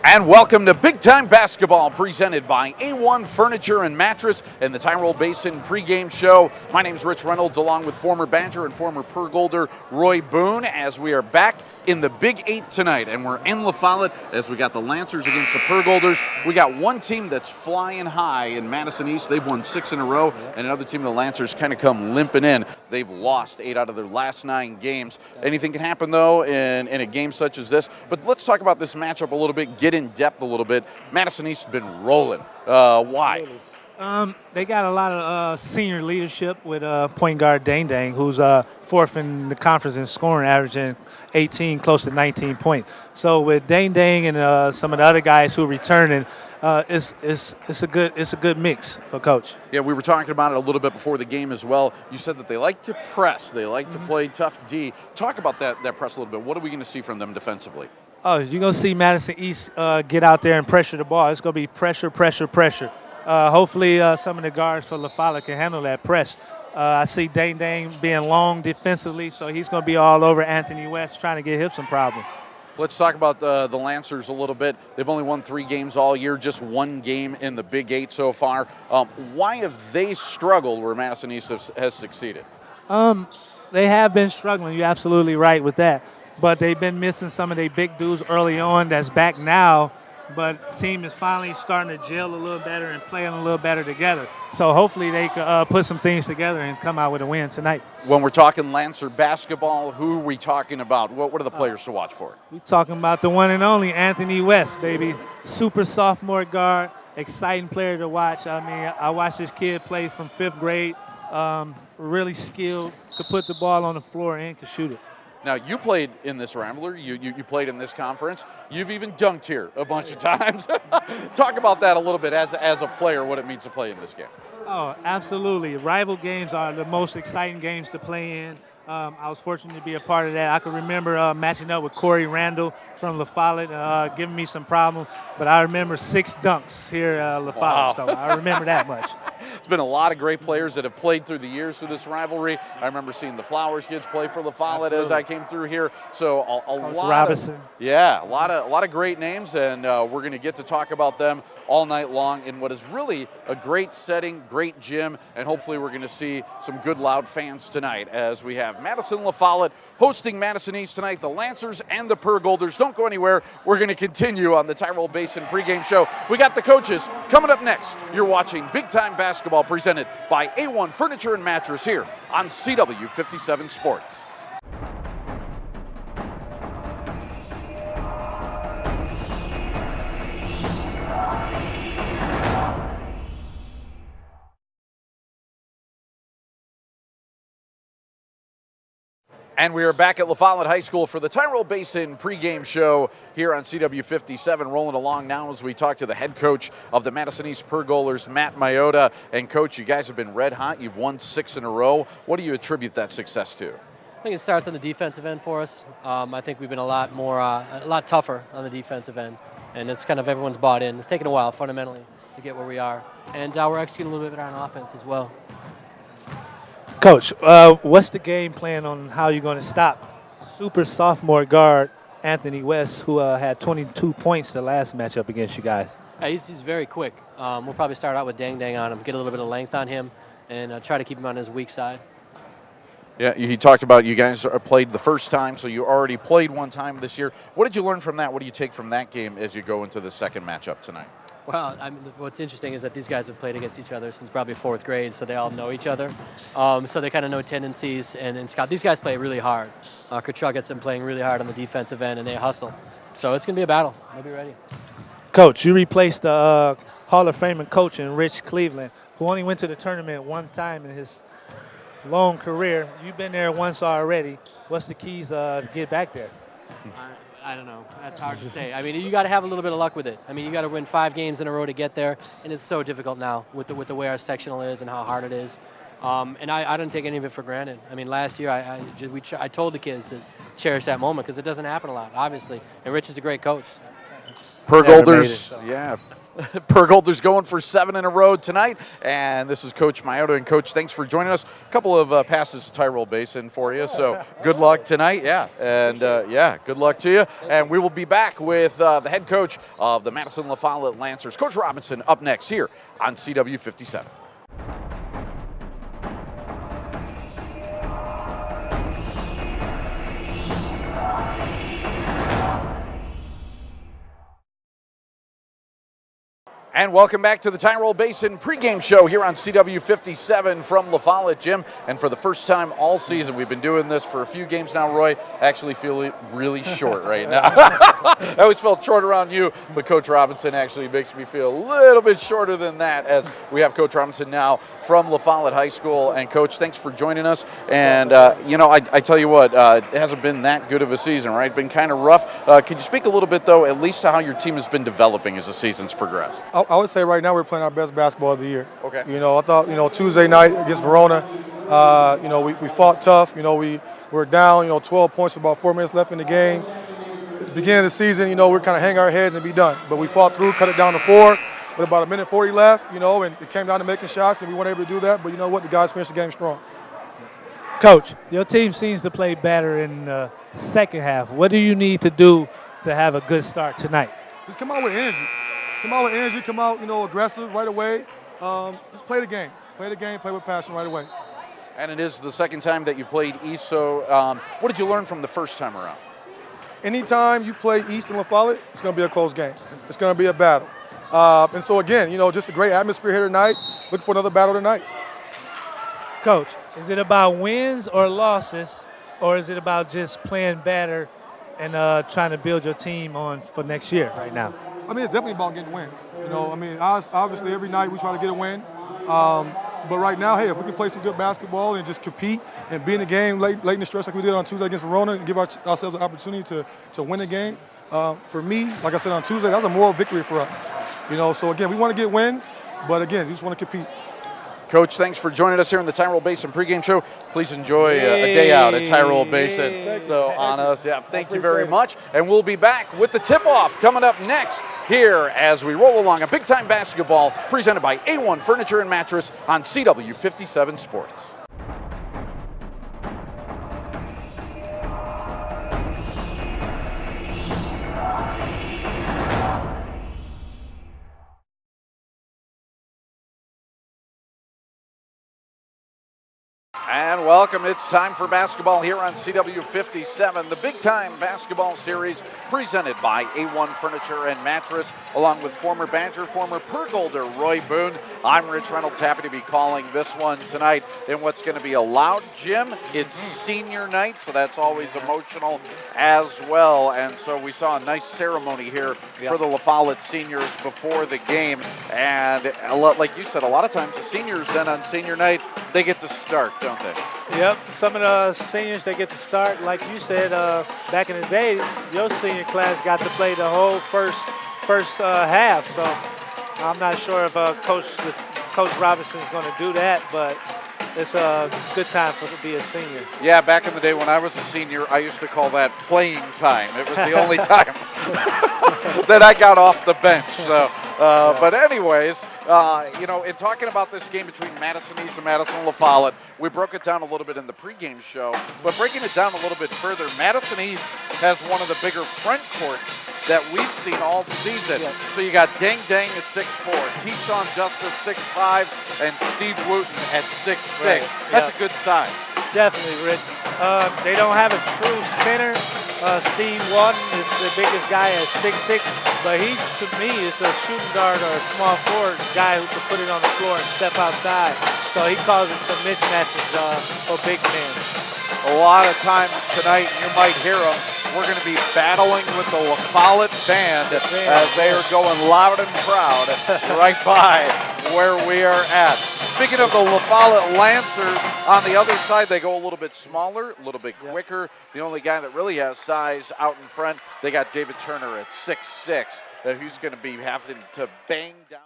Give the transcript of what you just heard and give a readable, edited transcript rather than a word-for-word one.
And welcome to Big Time Basketball, presented by A1 Furniture and Mattress and the Tyrol Basin pregame show. My name is Rich Reynolds, along with former Badger and former Pergolder Roy Boone, as we are back in the Big Eight tonight. And we're in LaFollette as we got the Lancers against the Pergolders. We got one team that's flying high in Madison East. They've won 6 in a row, and another team, the Lancers, kind of come limping in. They've lost 8 out of their last 9 games. Anything can happen, though, in a game such as this. But let's talk about this matchup a little bit, get in depth a little bit. Madison East has been rolling. Why? They got a lot of senior leadership with point guard Dang Dang, who's fourth in the conference in scoring, averaging 18, close to 19 points. So with Dang Dang and some of the other guys who are returning, it's a good mix for Coach. Yeah, we were talking about it a little bit before the game as well. You said that they like to press, they like to play tough D. Talk about that press a little bit. What are we going to see from them defensively? Oh, you're going to see Madison East get out there and pressure the ball. It's going to be pressure, pressure, pressure. Hopefully some of the guards for LaFollette can handle that press. I see Dang Dang being long defensively, so he's going to be all over Anthony West trying to get him some problems. Let's talk about the Lancers a little bit. They've only won 3 games all year, just 1 game in the Big Eight so far. Why have they struggled where Madison East has succeeded? They have been struggling. You're absolutely right with that. But they've been missing some of their big dudes early on that's back now. But team is finally starting to gel a little better and playing a little better together. So hopefully they can put some things together and come out with a win tonight. When we're talking Lancer basketball, who are we talking about? What are the players to watch for? We're talking about the one and only Anthony West, baby. Super sophomore guard, exciting player to watch. I mean, I watched this kid play from 5th grade, really skilled, could put the ball on the floor and could shoot it. Now, you played in this rivalry. You played in this conference. You've even dunked here a bunch of times. Talk about that a little bit as a player, what it means to play in this game. Oh, absolutely. Rival games are the most exciting games to play in. I was fortunate to be a part of that. I can remember matching up with Corey Randall from LaFollette, giving me some problems. But I remember 6 dunks here at LaFollette, wow. So I remember that much. There's been a lot of great players that have played through the years through this rivalry. I remember seeing the Flowers kids play for LaFollette as I came through here. So a lot Robinson. A lot of great names, and we're going to get to talk about them all night long in what is really a great setting, great gym, and hopefully we're going to see some good loud fans tonight as we have Madison LaFollette hosting Madison East tonight, the Lancers and the Pergolders. Don't go anywhere. We're going to continue on the Tyrol Basin pregame show. We got the coaches coming up next. You're watching Big Time Basketball presented by A1 Furniture and Mattress here on CW57 Sports. And we are back at LaFollette High School for the Tyrol Basin pregame show here on CW57, rolling along now as we talk to the head coach of the Madison East Pergolders, Matt Maiota. And, Coach, you guys have been red hot. You've won 6 in a row. What do you attribute that success to? I think it starts on the defensive end for us. I think we've been a lot tougher on the defensive end, and it's kind of everyone's bought in. It's taken a while fundamentally to get where we are, and we're executing a little bit better on offense as well. Coach, what's the game plan on how you're going to stop super sophomore guard Anthony West, who had 22 points the last matchup against you guys? Yeah, he's very quick. We'll probably start out with Dang Dang on him, get a little bit of length on him, and try to keep him on his weak side. Yeah, he talked about you guys played the first time, so you already played one time this year. What did you learn from that? What do you take from that game as you go into the second matchup tonight? Well, what's interesting is that these guys have played against each other since probably 4th grade, so they all know each other. So they kind of know tendencies. And Scott, these guys play really hard. Kerchuk gets them playing really hard on the defensive end, and they hustle. So it's going to be a battle. They'll be ready. Coach, you replaced the Hall of Fame coach in Rich Cleveland, who only went to the tournament one time in his long career. You've been there once already. What's the keys to get back there? I don't know. That's hard to say. I mean, you got to have a little bit of luck with it. I mean, you got to win 5 games in a row to get there, and it's so difficult now with the way our sectional is and how hard it is. And I don't take any of it for granted. I mean, last year I told the kids to cherish that moment because it doesn't happen a lot, obviously. And Rich is a great coach. Pergolders, yeah. Pergolder's going for 7 in a row tonight, and this is Coach Mayotta. And Coach, thanks for joining us. A couple of passes to Tyrol Basin for you, so good luck tonight. Yeah, and good luck to you. And we will be back with the head coach of the Madison LaFollette Lancers, Coach Robinson, up next here on CW 57. And welcome back to the Tyrol Basin pregame show here on CW 57 from LaFollette Gym. And for the first time all season, we've been doing this for a few games now, Roy. I actually feel really short right now. I always felt short around you, but Coach Robinson actually makes me feel a little bit shorter than that, as we have Coach Robinson now from LaFollette High School. And Coach, thanks for joining us. And, I tell you what, it hasn't been that good of a season, right? Been kind of rough. Could you speak a little bit, though, at least to how your team has been developing as the season's progressed? I would say right now we're playing our best basketball of the year. Okay. I thought, Tuesday night against Verona, we fought tough. We were down, 12 points with about 4 minutes left in the game. At the beginning of the season, we're kind of hang our heads and be done. But we fought through, cut it down to 4 with about 1:40 left, and it came down to making shots, and we weren't able to do that. But you know what? The guys finished the game strong. Coach, your team seems to play better in the second half. What do you need to do to have a good start tonight? Just come out with energy. Come out, aggressive right away. Just play the game. Play the game, play with passion right away. And it is the second time that you played East, so what did you learn from the first time around? Anytime you play East and LaFollette, it's going to be a close game. It's going to be a battle. And so, again, just a great atmosphere here tonight. Looking for another battle tonight. Coach, is it about wins or losses, or is it about just playing better and trying to build your team on for next year right now? It's definitely about getting wins. Obviously every night we try to get a win. But right now, hey, if we can play some good basketball and just compete and be in the game late in the stretch like we did on Tuesday against Verona and give ourselves an opportunity to win the game, for me, like I said on Tuesday, that's a moral victory for us. So again, we want to get wins, but again, we just want to compete. Coach, thanks for joining us here in the Tyrol Basin pregame show. Please enjoy a day out at Tyrol Basin. Thank you very much. And we'll be back with the tip-off coming up next here as we roll along a big-time basketball presented by A1 Furniture and Mattress on CW 57 Sports. And welcome. It's time for basketball here on CW 57, the big time basketball series presented by A1 Furniture and Mattress, along with former Badger, former Pergolder Roy Boone. I'm Rich Reynolds, happy to be calling this one tonight in what's going to be a loud gym. It's senior night, so that's always emotional as well. And so we saw a nice ceremony here for the LaFollette seniors before the game. And like you said, a lot of times the seniors then on senior night, they get to start, don't they? Yep, some of the seniors that get to start, like you said, back in the day, your senior class got to play the whole first half. So I'm not sure if Coach Robinson is going to do that, but it's a good time to be a senior. Yeah, back in the day when I was a senior, I used to call that playing time. It was the only time that I got off the bench. So, but anyways, in talking about this game between Madison East and Madison LaFollette, we broke it down a little bit in the pregame show, but breaking it down a little bit further, Madison East has one of the bigger front courts that we've seen all season. Yeah. So you got Dang Dang at 6'4", Keyshawn Justice 6'5", and Steve Wooten at 6'6". Right. That's a good size. Definitely, Rich. They don't have a true center. Steve Wooten is the biggest guy at 6'6", but he, to me, is a shooting guard or a small forward guy who can put it on the floor and step outside. So he causes some mismatches for big men. A lot of times tonight, you might hear them, we're going to be battling with the LaFollette band as they are going loud and proud right by where we are at. Speaking of the LaFollette Lancers, on the other side, they go a little bit smaller, a little bit quicker. The only guy that really has size out in front, they got David Turner at 6'6", who's going to be having to bang down.